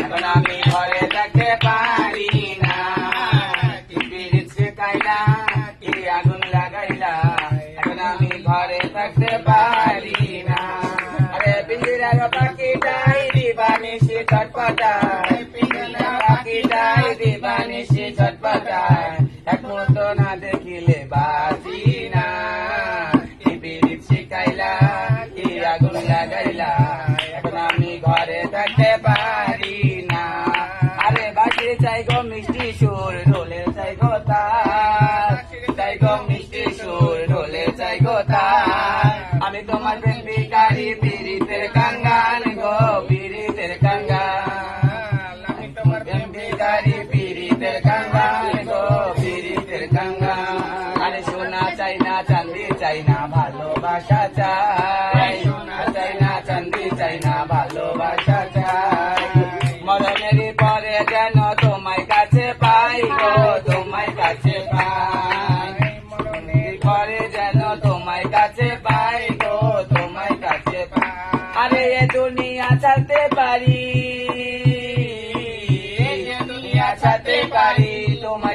এখন আমি ঘরে থাকতে পারি না। কি পিরিত শিখাইলা, কি আগুন লাগাইলা, এখন আমি ঘরে থাকতে পারি না। আরে পিঞ্জিরার পাখিটাই দিবানিশি ছটপটায়, পিঞ্জিরার পাখিটাই দিবানিশি ছটপটায়, এক মুহূর্ত না দেখিলে বাঁচি না। কি পিরিত শিখাইলা, কি আগুন লাগাইলা, এখন আমি ঘরে থাকতে পারি না। আরে বাঁশি চাই গো মিষ্টি সুর, ঢোলে চাই গো তার, চাই গো মিষ্টি সুর, ঢোলে চাই গো তার। আমি তোমার প্রেম ভিখারি, পীড়িতের কাঙ্গাল গো, পীড়িতের কাঙ্গাল। আমি তোমার প্রেম ভিখারি, পীড়িতের কাঙ্গাল গো, পীড়িতের কাঙ্গাল। আরে সোনা চাই না, চাঁদি চাই না, ভালোবাসা চাই। সোনা চাই না, চাঁদি চাই না, ভালোবাসা চাই। মরণের পরে যেন তোমায় কাছে পাই গো, তোমায় কাছে পাই। মরণের পরে যেন তোমায় কাছে পাই গো, তোমায় কাছে পাই। আরে এ দুনিয়া ছাড়তে পারি, এ দুনিয়া ছাড়তে পারি, তোমায়